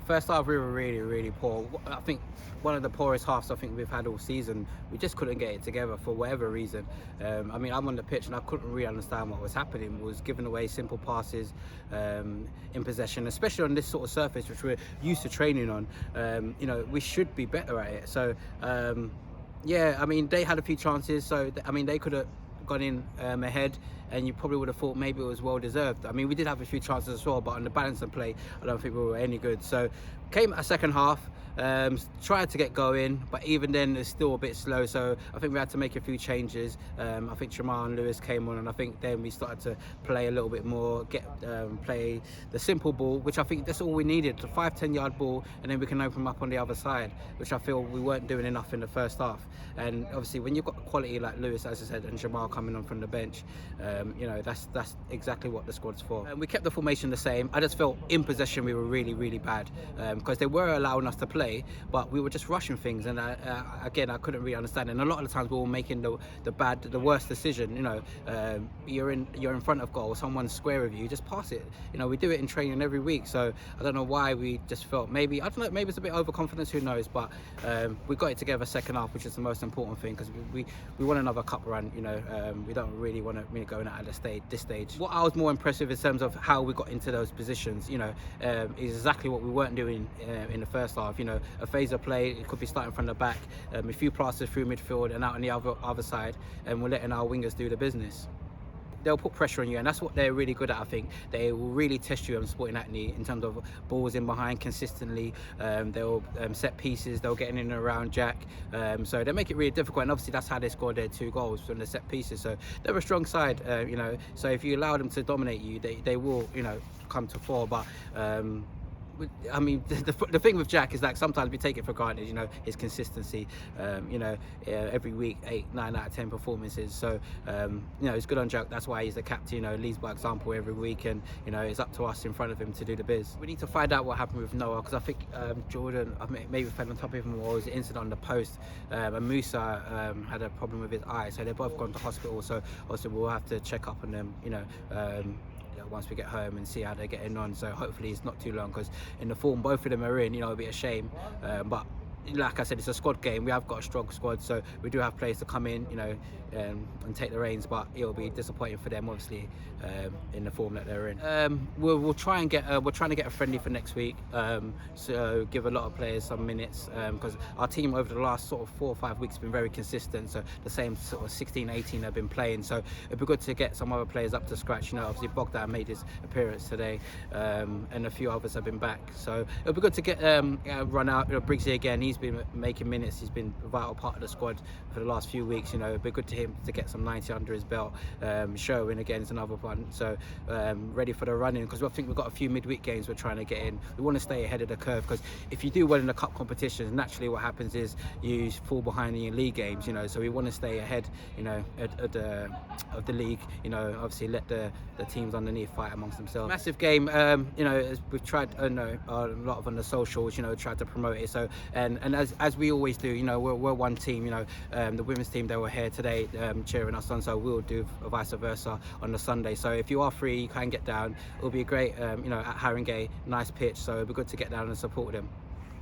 First half we were really poor. I think one of the poorest halves I think we've had all season. We just couldn't get it together for whatever reason. I mean, I'm on the pitch and I couldn't really understand what was happening. We was giving away simple passes in possession, especially on this sort of surface which we're used to training on. You know, we should be better at it. So yeah, I mean, they had a few chances, so I mean, they could have gone in ahead, and you probably would have thought maybe it was well deserved. I mean, we did have a few chances as well, but on the balance of play, I don't think we were any good. So came at a second half, tried to get going, but even then it's still a bit slow. So I think we had to make a few changes. I think Jamal and Lewis came on, and I think then we started to play a little bit more, play the simple ball, which I think that's all we needed, the 5-10 yard ball, and then we can open them up on the other side, which I feel we weren't doing enough in the first half. And obviously when you've got quality like Lewis, as I said, and Jamal coming on from the bench, you know, that's exactly what the squad's for. We kept the formation the same. I just felt in possession we were really bad, because they were allowing us to play, but we were just rushing things, and again, I couldn't really understand it. And a lot of the times we were making the worst decision. You know, you're in front of goal, someone's square of you, just pass it. You know, we do it in training every week, so I don't know why we just felt, maybe, I don't know, maybe it's a bit overconfidence, who knows, but we got it together second half, which is the most important thing, because we want another cup run. You know, we don't really want to go in at this stage. What I was more impressed with in terms of how we got into those positions, you know, is exactly what we weren't doing in the first half. You know, a phase of play, it could be starting from the back, a few passes through midfield and out on the other side, and we're letting our wingers do the business. They'll put pressure on you, and that's what they're really good at. I think they will really test you on Sporting Hackney in terms of balls in behind consistently. They'll set pieces, they'll get in and around Jack, so they make it really difficult, and obviously that's how they scored their 2 goals from the set pieces. So they're a strong side, you know, so if you allow them to dominate you, they will, you know, come to fore. But I mean, the thing with Jack is that sometimes we take it for granted, you know, his consistency, you know, every week 8, 9 out of 10 performances. So, you know, it's good on Jack. That's why he's the captain, you know, leads by example every week, and, you know, it's up to us in front of him to do the biz. We need to find out what happened with Noah, because I think Jordan, maybe fell on top of him, or was an incident on the post, and Musa had a problem with his eye, so they've both gone to hospital. So also we'll have to check up on them, you know, once we get home, and see how they're getting on. So hopefully it's not too long, because in the form both of them are in, you know, it'll be a shame, but like I said, it's a squad game. We have got a strong squad, so we do have players to come in, you know, and take the reins, but it'll be disappointing for them, obviously, in the form that they're in. We'll try and get we're trying to get a friendly for next week, so give a lot of players some minutes, because our team over the last sort of 4 or 5 weeks has been very consistent, so the same sort of 16-18 have been playing, so it'd be good to get some other players up to scratch. You know, obviously Bogdan made his appearance today, and a few others have been back, so it'll be good to get run out. You know, Briggsy again, he's been making minutes, he's been a vital part of the squad for the last few weeks. You know, it'd be good to him to get some 90 under his belt. Sherwin again is another one, so ready for the run-in, because I think we've got a few midweek games we're trying to get in. We want to stay ahead of the curve, because if you do well in the cup competitions, naturally what happens is you fall behind in your league games, you know, so we want to stay ahead, you know, of the league, you know, obviously let the teams underneath fight amongst themselves. Massive game, you know, we've tried, a lot of on the socials, you know, tried to promote it, so and as we always do, you know, we're one team, you know, the women's team, they were here today cheering us on, so we'll do vice versa on the Sunday. So if you are free, you can get down. It'll be great, you know, at Haringey, nice pitch, so it'll be good to get down and support them.